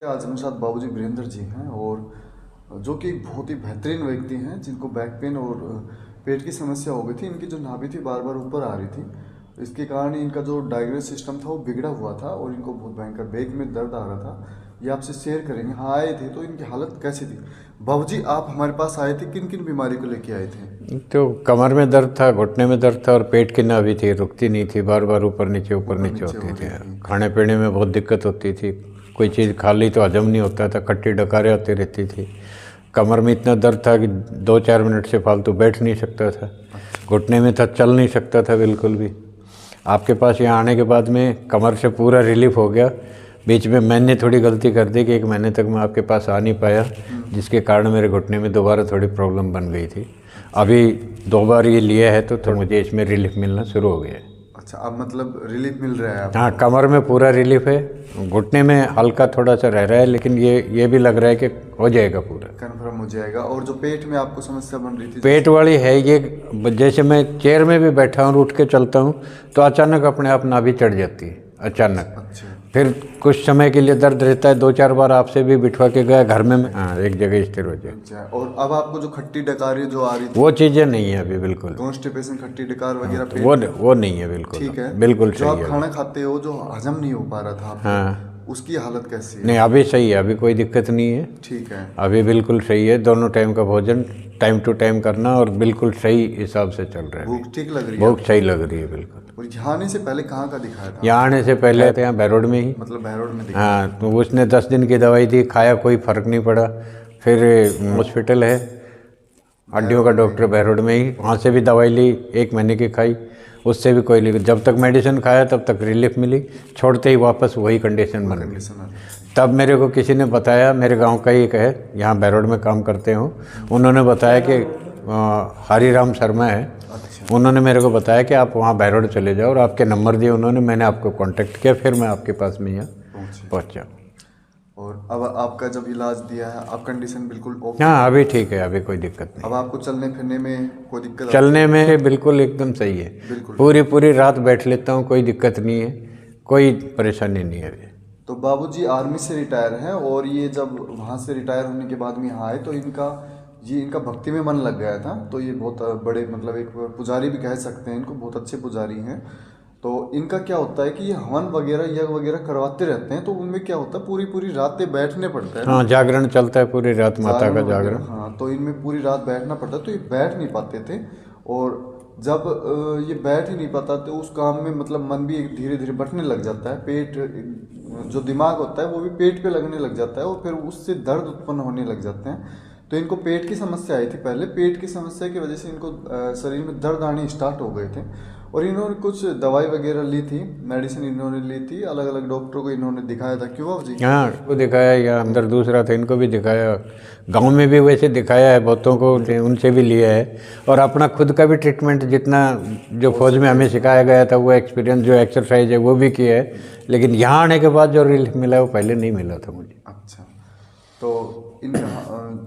आज मेरे साथ बाबूजी वीरेंद्र जी हैं और जो कि एक बहुत ही बेहतरीन व्यक्ति हैं जिनको बैक पेन और पेट की समस्या हो गई थी। इनकी जो नाभि थी बार बार ऊपर आ रही थी, इसके कारण इनका जो डाइजेस्ट सिस्टम था वो बिगड़ा हुआ था और इनको बहुत भयंकर पेट में दर्द आ रहा था। ये आपसे शेयर करेंगे। हाँ, आए थे तो इनकी हालत कैसी थी? बाबूजी, आप हमारे पास आए थे, किन किन बीमारी को लेके आए थे? तो कमर में दर्द था, घुटने में दर्द था और पेट की नाभि थी, रुकती नहीं थी, बार बार ऊपर नीचे ऊपर नीचे होती हो थी। रही थी। खाने पीने में बहुत दिक्कत होती थी, कोई चीज़ खा ली तो हजम नहीं होता था, खट्टी डकारें आती रहती थी। कमर में इतना दर्द था कि 2-4 मिनट से फालतू बैठ नहीं सकता था। घुटने में था, चल नहीं सकता था बिल्कुल भी। आपके पास यहाँ आने के बाद में कमर से पूरा रिलीफ हो गया। बीच में मैंने थोड़ी गलती कर दी कि 1 महीने तक मैं आपके पास आ नहीं पाया, जिसके कारण मेरे घुटने में दोबारा थोड़ी प्रॉब्लम बन गई थी। अभी 2 बार ये लिया है तो मुझे इसमें रिलीफ मिलना शुरू हो गया है। अच्छा, अब मतलब रिलीफ मिल रहा है आपको? हाँ, कमर में पूरा रिलीफ है, घुटने में हल्का थोड़ा सा रह रहा है, लेकिन ये भी लग रहा है कि हो जाएगा पूरा, कन्फर्म हो जाएगा। और जो पेट में आपको समस्या बन रही थी? पेट वाली है ये। जैसे मैं चेयर में भी बैठा हूँ, उठ के चलता हूँ तो अचानक अपने आप नाभि चढ़ जाती है, अचानक। अच्छा। फिर कुछ समय के लिए दर्द रहता है, 2-4 बार आपसे भी बिठवा के गया घर में, हाँ, एक जगह स्थिर हो जाए। अच्छा, और अब आपको जो खट्टी डकारी जो आ रही थी, वो चीज़ें नहीं है अभी बिल्कुल। कॉन्स्टिपेशन, खट्टी डकार वगैरह पेट वो नहीं है बिल्कुल। ठीक है? बिल्कुल जो सही आप है। खाना खाते हो जो हजम नहीं हो पा रहा था आपको, हाँ, उसकी हालत कैसी है? नहीं अभी सही है, अभी कोई दिक्कत नहीं है, ठीक है। अभी बिल्कुल सही है। दोनों टाइम का भोजन टाइम टू टाइम करना और बिल्कुल सही हिसाब से चल रहा है। भूख ठीक लग रही है? भूख सही लग रही है बिल्कुल। और यहाँ आने से पहले कहाँ का दिखाया था? यहाँ आने से पहले तो यहाँ बैरोड में ही, मतलब बहरोड में दिखाया? हाँ, तो उसने 10 दिन की दवाई दी, खाया, कोई फ़र्क नहीं पड़ा। फिर हॉस्पिटल है हड्डियों का डॉक्टर बैरोड में ही, वहाँ से भी दवाई ली, 1 महीने की खाई, उससे भी कोई नहीं। जब तक मेडिसिन खाया तब तक रिलीफ मिली, छोड़ते ही वापस वही कंडीशन बन गई। कंडीशन आ रही। तब मेरे को किसी ने बताया, मेरे गांव का ही एक है, यहाँ बैरोड में काम करते हो, उन्होंने बताया कि हरिराम शर्मा है, अच्छा। उन्होंने मेरे को बताया कि आप वहाँ बैरोड चले जाओ, और आपके नंबर दिए उन्होंने, मैंने आपको कांटेक्ट किया, फिर मैं आपके पास में यहाँ पहुँचा। और अब आपका जब इलाज दिया है, अब कंडीशन बिल्कुल ओके? हाँ, अभी ठीक है, अभी कोई दिक्कत नहीं। अब आपको चलने फिरने में कोई दिक्कत? चलने में बिल्कुल एकदम सही है, बिल्कुल। पूरी रात बैठ लेता हूँ, कोई दिक्कत नहीं है, कोई परेशानी नहीं है अभी। तो बाबूजी आर्मी से रिटायर हैं और ये जब वहाँ से रिटायर होने के बाद में यहाँ आए तो इनका भक्ति में मन लग गया था। तो ये बहुत बड़े, मतलब एक पुजारी भी कह सकते हैं इनको, बहुत अच्छे पुजारी हैं। तो इनका क्या होता है कि ये हवन वगैरह यज्ञ वगैरह करवाते रहते हैं, तो उनमें क्या होता है पूरी रात बैठने पड़ता है। हाँ, जागरण चलता है पूरी रात, माता का जागरण। हाँ, तो इनमें पूरी रात बैठना पड़ता है, तो ये बैठ नहीं पाते थे। और जब ये बैठ ही नहीं पाता तो उस काम में मतलब मन भी धीरे धीरे बंटने लग जाता है। पेट, जो दिमाग होता है वो भी पेट पे लगने लग जाता है और फिर उससे दर्द उत्पन्न होने लग जाते हैं। तो इनको पेट की समस्या आई थी पहले। पेट की समस्या की वजह से इनको शरीर में दर्द आने स्टार्ट हो गए थे और इन्होंने कुछ दवाई वगैरह ली थी, मेडिसिन इन्होंने ली थी, अलग अलग डॉक्टरों को इन्होंने दिखाया था। क्यों बाबू जी? हाँ, को दिखाया, या अंदर दूसरा था, इनको भी दिखाया, गांव में भी वैसे दिखाया है बहुतों को, उनसे भी लिया है। और अपना खुद का भी ट्रीटमेंट जितना जो फौज में हमें सिखाया गया था, वो एक्सपीरियंस, जो एक्सरसाइज है वो भी किया है। लेकिन यहाँ आने के बाद जो रिलीफ मिला वो पहले नहीं मिला था मुझे। अच्छा, तो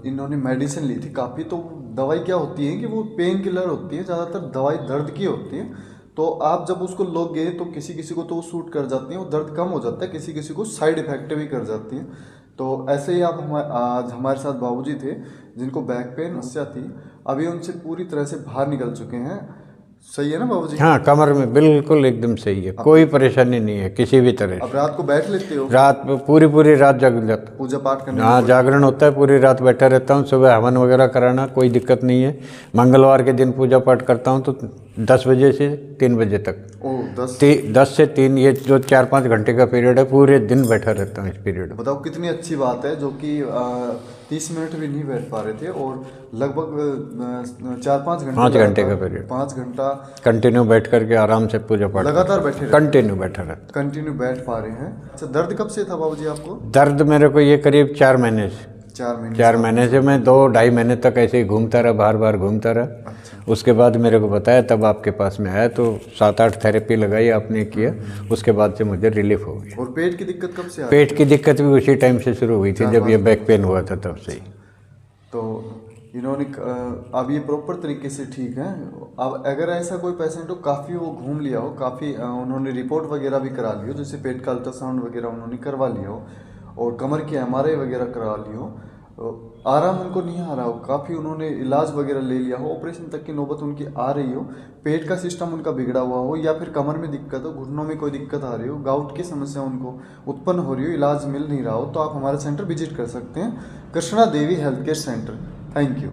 इन्होंने मेडिसिन ली थी काफ़ी। तो दवाई क्या होती है कि वो पेन किलर होती है, ज़्यादातर दवाई दर्द की होती है। तो आप जब उसको लोगे तो किसी किसी को तो वो सूट कर जाती हैं, वो दर्द कम हो जाता है, किसी किसी को साइड इफेक्ट भी कर जाती हैं। तो ऐसे ही आप आज हमारे साथ बाबूजी थे जिनको बैक पेन समस्या थी, अभी उनसे पूरी तरह से बाहर निकल चुके हैं। सही है ना बाबूजी? हाँ, कमर में बिल्कुल एकदम सही है, कोई परेशानी नहीं है किसी भी तरह। अब रात को बैठ लेते हो? रात पूरी रात जाग जाता, पूजा पाठ करने? हाँ, जागरण होता है, पूरी रात बैठा रहता हूँ। सुबह हवन वगैरह कराना कोई दिक्कत नहीं है। मंगलवार के दिन पूजा पाठ करता हूँ तो 10 बजे से 3 बजे तक। ओह, 10 से 3, ये जो 4-5 घंटे का पीरियड है, पूरे दिन बैठा रहता हूँ इस पीरियड में। बताओ कितनी अच्छी बात है, जो कि 30 मिनट भी नहीं बैठ पा रहे थे और लगभग 4-5 घंटे, 5 घंटे का पीरियड, 5 घंटा कंटिन्यू बैठ करके आराम से पूजा पाठ लगातार बैठे रहे, कंटिन्यू बैठा रहता। कंटिन्यू बैठ पा रहे हैं। अच्छा, दर्द कब से था बाबूजी आपको? दर्द मेरे को ये करीब 4 महीने से, 4 महीने से मैं 2-2.5 महीने तक ऐसे ही घूमता रहा, बार घूमता रहा। अच्छा। उसके बाद मेरे को बताया, तब आपके पास में आया, तो 7-8 थेरेपी लगाई आपने, किया, उसके बाद से मुझे रिलीफ हो गया। और पेट की दिक्कत कब से आई? पेट की दिक्कत भी उसी टाइम से शुरू हुई थी, जब ये बैक पेन हुआ था तब से ही। तो इन्होंने अब ये प्रॉपर तरीके से ठीक है। अब अगर ऐसा कोई पेशेंट हो, काफ़ी वो घूम लिया हो, काफ़ी उन्होंने रिपोर्ट वगैरह भी करा ली हो, जैसे पेट का अल्ट्रासाउंड वगैरह उन्होंने करवा लिया हो और कमर की MRI वगैरह करा ली हो, आराम उनको नहीं आ रहा हो, काफ़ी उन्होंने इलाज वगैरह ले लिया हो, ऑपरेशन तक की नौबत उनकी आ रही हो, पेट का सिस्टम उनका बिगड़ा हुआ हो, या फिर कमर में दिक्कत हो, घुटनों में कोई दिक्कत आ रही हो, गाउट की समस्या उनको उत्पन्न हो रही हो, इलाज मिल नहीं रहा हो, तो आप हमारा सेंटर विजिट कर सकते हैं, Krishna Devi health care centre. Thank you.